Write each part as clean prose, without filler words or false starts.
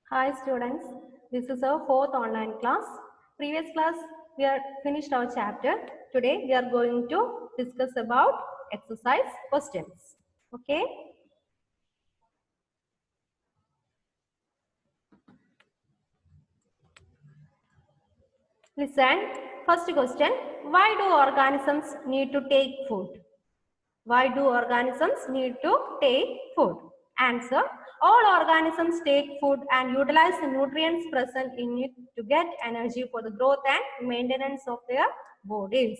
Hi students, this is our fourth online class. Previous class we are finished our chapter. Today we are going to discuss about exercise questions. Okay. Listen, first question, why do organisms need to take food? Why do organisms need to take food? Answer, all organisms take food and utilize the nutrients present in it to get energy for the growth and maintenance of their bodies.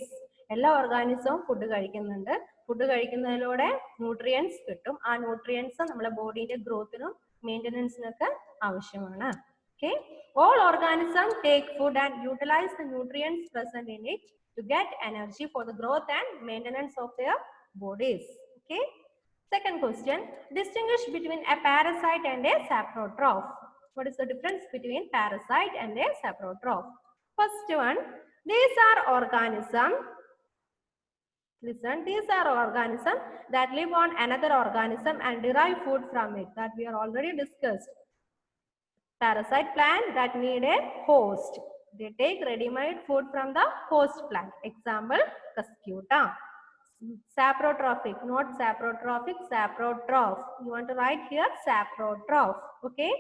എല്ലാ ഓർഗാനിസവും food കഴിക്കുന്നുണ്ട്. Food കഴിക്കുന്നതിലൂടെ nutrients കിട്ടും. ആ nutrients നമ്മുടെ ബോഡിയുടെ ഗ്രോത്തിനും മെയിൻ്റനൻസിനൊക്കെ ആവശ്യമാണ്. Okay, all organisms take food and utilize the nutrients present in it to get energy for the growth and maintenance of their bodies. Okay. Second question, distinguish between a parasite and a saprotroph. What is the difference between parasite and a saprotroph? First one, these are organisms. Listen, these are organisms that live on another organism and derive food from it, that we are already discussed. Parasite plant that need a host. They take ready-made food from the host plant. Example, Cuscuta. Saprotrophic, not saprotrophic, saprotroph. You want to write here saprotroph. Okay.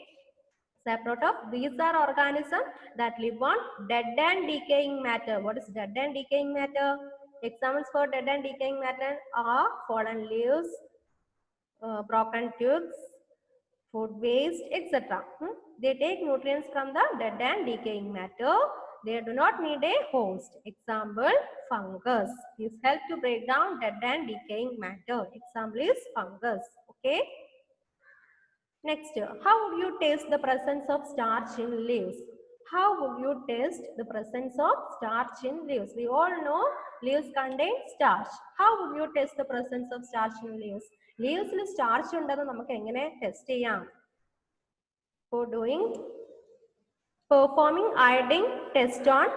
Saprotroph, these are organisms that live on dead and decaying matter. What is dead and decaying matter? Examples for dead and decaying matter are fallen leaves, broken twigs, food waste, etc. They take nutrients from the dead and decaying matter. They do not need a host. Example, fungus. This helps to break down dead and decaying matter. Example is fungus. Okay. Next, how would you taste the presence of starch in leaves? How would you taste the presence of starch in leaves? We all know leaves contain starch. How would you taste the presence of starch in leaves? Leaves il starch undennu namakku engane test cheyam? For doing performing iodine test on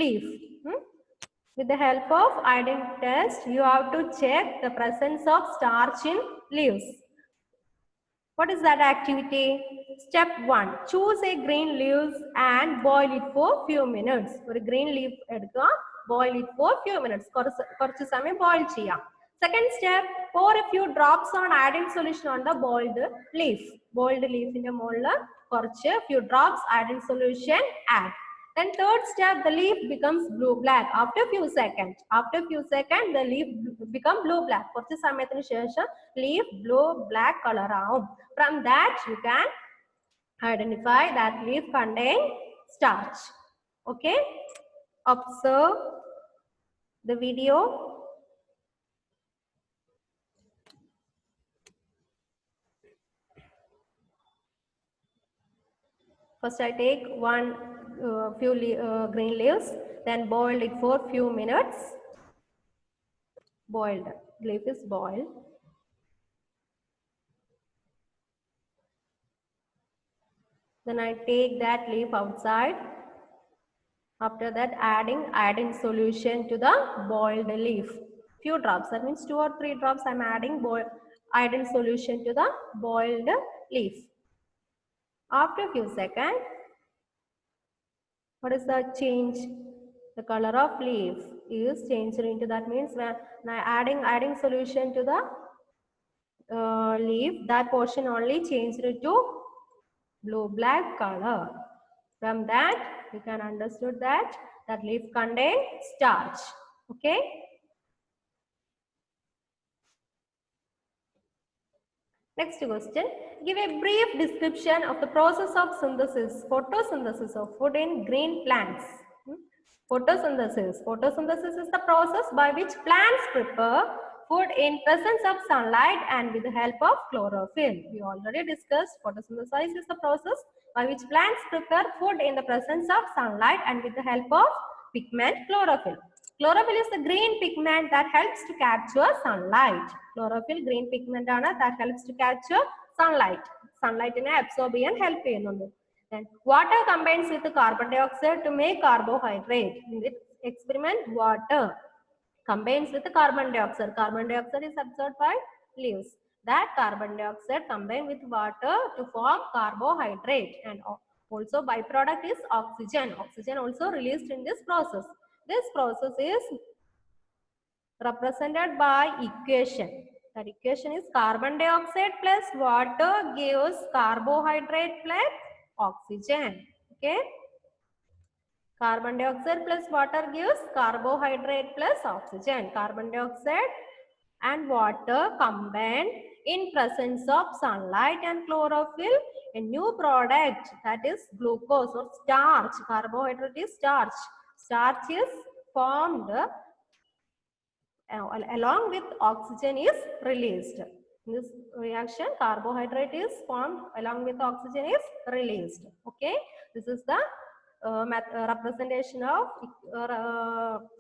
leaf. With the help of iodine test, you have to check the presence of starch in leaves. What is that activity? Step 1. Choose a green leaves and boil it for few minutes. ഒരു green leaf എടുക്കുക, boil it for few minutes. കുറച്ച് സമയം boil ചെയ്യാം. Second step, pour a few drops on iodine solution on the boiled leaf. Boiled leaf ന്റെ മുകളിൽ കുറച്ച് few drops iodine solution add. Then third step, the leaf becomes blue-black after few seconds. After few seconds, the leaf become blue-black. കുറച്ച് സമയത്തിന് ശേഷം leaf blue-black color ആവും. From that, you can identify that leaf contain starch. Okay? Observe the video. First, I take few green leaves, then boil it for few minutes. Boiled. Leaf is boiled. Then I take that leaf outside. After that, adding iodine solution to the boiled leaf. Few drops, that means 2 or 3 drops I am adding iodine solution to the boiled leaf. After a few seconds, what is the change? The color of leaf is changed into, that means when I adding iodine solution to the leaf, that portion only changed to blue-black color. From that, you can understood that leaf contain starch. Okay. Next question, give a brief description of the process of synthesis, photosynthesis of food in green plants. Photosynthesis is the process by which plants prepare food in presence of sunlight and with the help of chlorophyll. We already discussed photosynthesis is the process by which plants prepare food in the presence of sunlight and with the help of pigment chlorophyll. Chlorophyll is the green pigment that helps to capture sunlight. Chlorophyll green pigment that helps to capture sunlight. Sunlight in absorb and help. Then water combines with the carbon dioxide to make carbohydrate. In this experiment, water combines with the carbon dioxide. Carbon dioxide is absorbed by leaves. That carbon dioxide combined with water to form carbohydrate, and also byproduct is oxygen. Oxygen also released in this process. This process is represented by equation. That equation is carbon dioxide plus water gives carbohydrate plus oxygen. Okay. Carbon dioxide plus water gives carbohydrate plus oxygen. Carbon dioxide and water combined in presence of sunlight and chlorophyll, a new product, that is glucose or starch. Carbohydrate is starch. Starch is formed along with oxygen is released. In this reaction, carbohydrate is formed along with oxygen is released. Okay, this is the representation of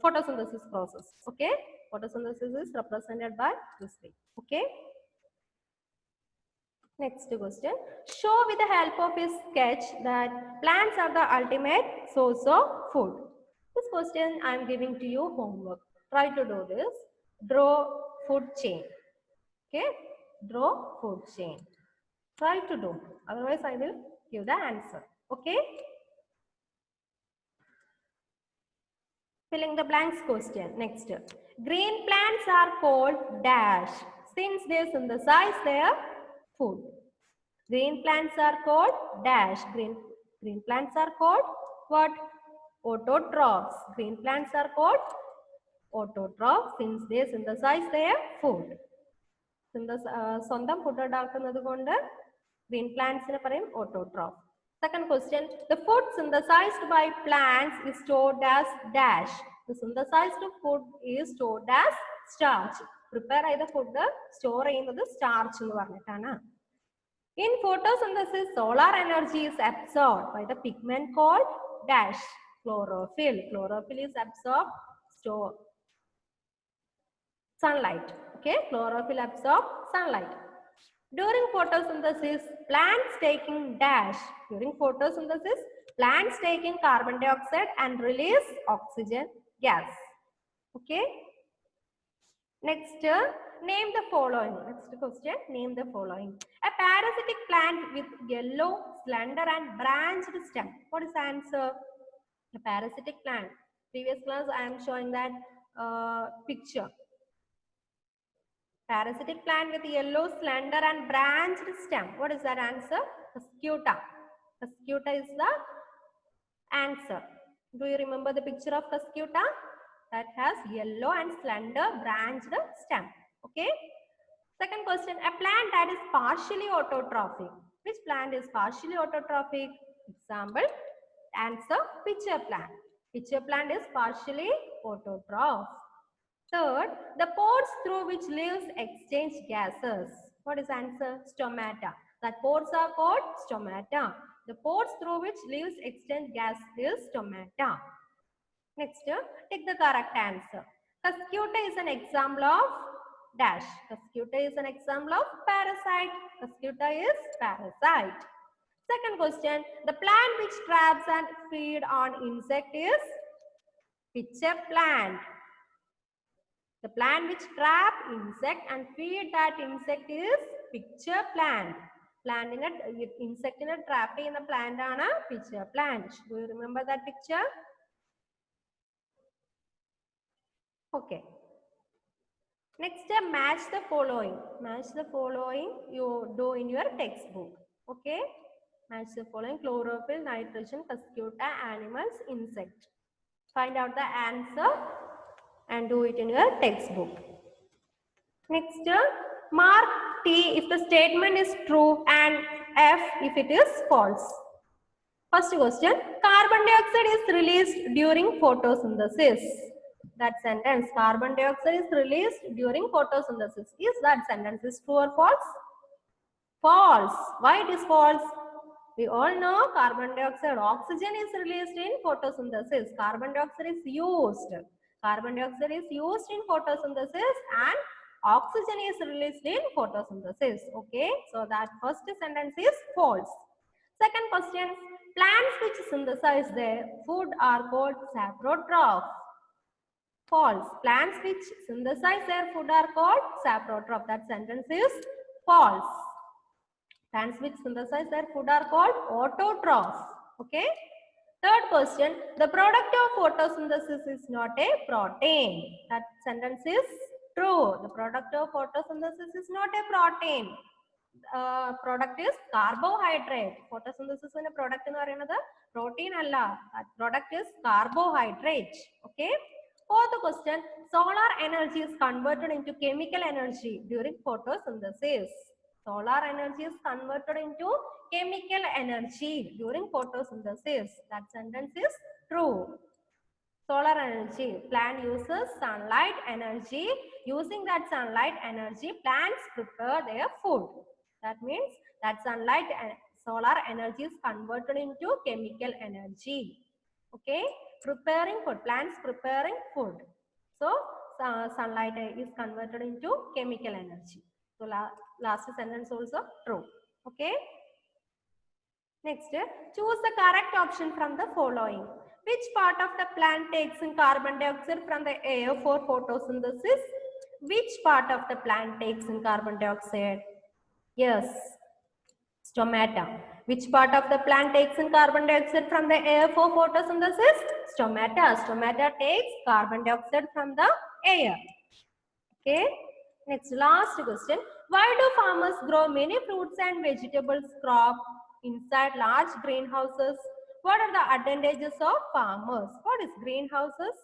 photosynthesis process. Okay, photosynthesis is represented by this way. Okay. Next question. Show with the help of a sketch that plants are the ultimate source of food. This question I am giving to you homework. Try to do this. Draw food chain. Okay. Draw food chain. Try to do. Otherwise I will give the answer. Okay. Filling the blanks question. Next. Green plants are called dash since they synthesize their food. Green plants are called dash. Green plants are called what? Autotrophs. Green plants are called autotrophs since they synthesize their food. സ്വന്തം food ഉണ്ടാക്കുന്നത് കൊണ്ട് green plants നെ പറയും autotroph. Second question. The food synthesized by plants is stored as dash. The synthesized food is stored as starch. Prepare ചെയ്ത food store ചെയ്യുന്നത് starch എന്ന് പറഞ്ഞിട്ടാണ്. In photosynthesis, solar energy is absorbed by the pigment called dash chlorophyll. Chlorophyll is absorbed sunlight. Okay, chlorophyll absorb sunlight. During photosynthesis, plants taking dash. During photosynthesis, plants taking carbon dioxide and release oxygen gas. Okay. Next, name the following. Next question, name the following. A parasitic plant with yellow, slender and branched stem. What is the answer? A parasitic plant. Previous class I am showing that picture. Parasitic plant with yellow, slender and branched stem. What is that answer? Cuscuta. Cuscuta is the answer. Do you remember the picture of Cuscuta? That has yellow and slender branched stem. Okay. Second question. A plant that is partially autotrophic. Which plant is partially autotrophic? Example. Answer. Pitcher plant. Pitcher plant is partially autotroph. Third, the pores through which leaves exchange gases. What is answer? Stomata. That pores are called stomata. The pores through which leaves exchange gas is stomata. Next, take the correct answer. Cuscuta is an example of dash. Cuscuta is an example of parasite. Cuscuta is parasite. Second question, the plant which traps and feed on insect is pitcher plant. The plant which trap insect and feed that insect is pitcher plant. Plant in a insect in a trap in the plant ആണ് pitcher plant. Do you remember that picture? Okay. Next, match the following. Match the following you do in your textbook. Okay. Match the following: chlorophyll, nitrogen, Cuscuta, animals, insect. Find out the answer and do it in your textbook. Next, mark T if the statement is true and F if it is false. First question, carbon dioxide is released during photosynthesis. That sentence, carbon dioxide is released during photosynthesis. Is that sentence is true or false? False. Why it is false? We all know carbon dioxide, oxygen is released in photosynthesis. Carbon dioxide is used. Carbon dioxide is used in photosynthesis and oxygen is released in photosynthesis. Okay, so that first sentence is false. Second question, plants which synthesize their food are called saprotroph. False. Plants which synthesize their food are called saprotroph. That sentence is False. Plants which synthesize their food are called autotrophs. Okay. Third question, the product of photosynthesis is not a protein. That sentence is true. The product of photosynthesis is not a protein. Product is carbohydrate. Photosynthesis in a product in the protein alla. That product is carbohydrate. Okay. Fourth question, solar energy is converted into chemical energy during photosynthesis. Solar energy is converted into chemical energy during photosynthesis. That sentence is true. Solar energy, plant uses sunlight energy. Using that sunlight energy, plants prepare their food. That means that sunlight and solar energy is converted into chemical energy. Okay, preparing food, plants preparing food. So sunlight is converted into chemical energy. So last sentence also true. Okay. Next, choose the correct option from the following. Which part of the plant takes in carbon dioxide from the air for photosynthesis? Which part of the plant takes in carbon dioxide? Yes, stomata. Which part of the plant takes in carbon dioxide from the air for photosynthesis? Stomata. Stomata takes carbon dioxide from the air. Okay. Next, last question. Why do farmers grow many fruits and vegetables crop inside large greenhouses? What are the advantages of farmers? What is greenhouses?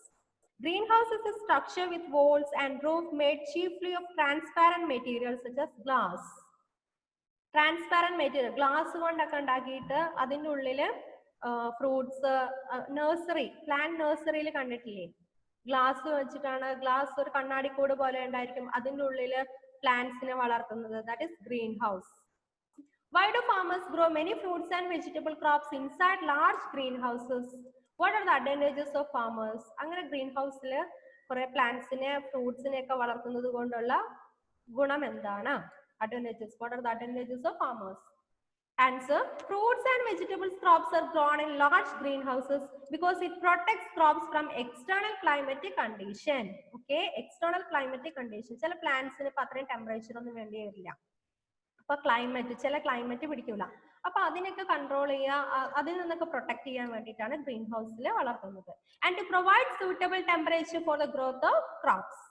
Greenhouse is a structure with walls and roof made chiefly of transparent materials such as glass. Transparent material, glass കൊണ്ടൊക്കെ ഉണ്ടാക്കിയിട്ട് അതിൻ്റെ ഉള്ളില് fruits nursery plant നഴ്സറിയിൽ കണ്ടിട്ടില്ലേ? Glass വെച്ചിട്ടാണ്, glass ഒരു കണ്ണാടിക്കൂട് പോലെ ഉണ്ടായിരിക്കും, അതിൻ്റെ ഉള്ളില് പ്ലാന്റ്സിനെ വളർത്തുന്നത്. That is green house. Why do farmers grow many fruits and vegetable crops inside large greenhouses? What are the advantages of farmers? അങ്ങനെ ഗ്രീൻ ഹൗസിൽ കുറെ പ്ലാന്റ്സിനെ ഫ്രൂട്ട്സിനെ ഒക്കെ വളർത്തുന്നത് കൊണ്ടുള്ള ഗുണം എന്താണ്? Advantages. What are the advantages of farmers? Answer, fruits and vegetables crops are grown in large greenhouses because it protects crops from external climatic condition. Okay, external climatic condition. ചില പ്ലാന്റ്സിന് ഇപ്പം അത്രയും ടെമ്പറേച്ചർ ഒന്നും വേണ്ടി വരില്ല. അപ്പൊ ക്ലൈമറ്റ്, ചില climate പിടിക്കൂല. അപ്പൊ അതിനൊക്കെ കൺട്രോൾ ചെയ്യുക, അതിൽ നിന്നൊക്കെ പ്രൊട്ടക്ട് ചെയ്യാൻ വേണ്ടിയിട്ടാണ് ഗ്രീൻ ഹൗസിൽ വളർത്തുന്നത്. And to provide suitable temperature for the growth of crops.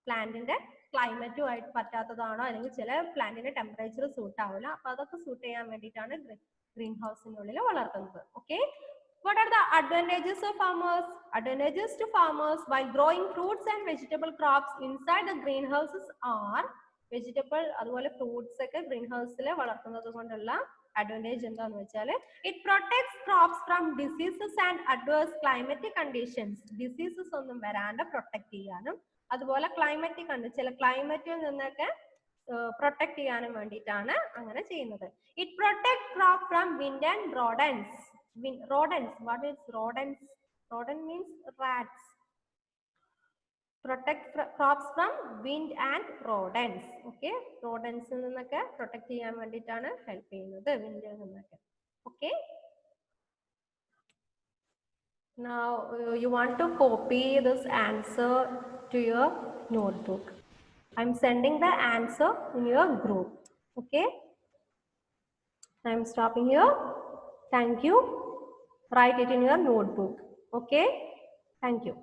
പ്ലാന്റിന്റെ ക്ലൈമറ്റുമായിട്ട് പറ്റാത്തതാണോ, അല്ലെങ്കിൽ ചില പ്ലാന്റിന്റെ ടെമ്പറേച്ചർ സൂട്ട് ആവില്ല, അപ്പൊ അതൊക്കെ സൂട്ട് ചെയ്യാൻ വേണ്ടിയിട്ടാണ് ഗ്രീൻ ഹൗസിനുള്ളിൽ വളർത്തുന്നത്. Okay. What are the advantages of farmers? Advantages to farmers while growing fruits and vegetable crops inside the greenhouses are vegetable അതുപോലെ ഫ്രൂട്ട്സ് ഒക്കെ ഗ്രീൻ ഹൗസിൽ വളർത്തുന്നത് കൊണ്ടുള്ള അഡ്വാൻറ്റേജ് എന്താന്ന് വെച്ചാൽ it protects crops from diseases and adverse climatic conditions. Diseases ഒന്നും വരാണ്ട് protect ചെയ്യാനും അതുപോലെ ക്ലൈമറ്റിക് ചില ക്ലൈമറ്റിൽ നിന്നൊക്കെ പ്രൊട്ടക്ട് ചെയ്യാനും വേണ്ടിയിട്ടാണ് അങ്ങനെ ചെയ്യുന്നത്. It protect crop from wind and rodents. Rodents. What is rodents? Rodent means rats. Protect crops from wind and rodents. Okay, rodents നിന്നൊക്കെ പ്രൊട്ടക്ട് ചെയ്യാൻ വേണ്ടിയിട്ടാണ് ഹെൽപ്പ് ചെയ്യുന്നത്, വിൻഡിൽ നിന്നൊക്കെ. Okay. Now you want to copy this answer to your notebook. I'm sending the answer in your group. Okay. I'm stopping here. Thank you. Write it in your notebook. Okay. Thank you.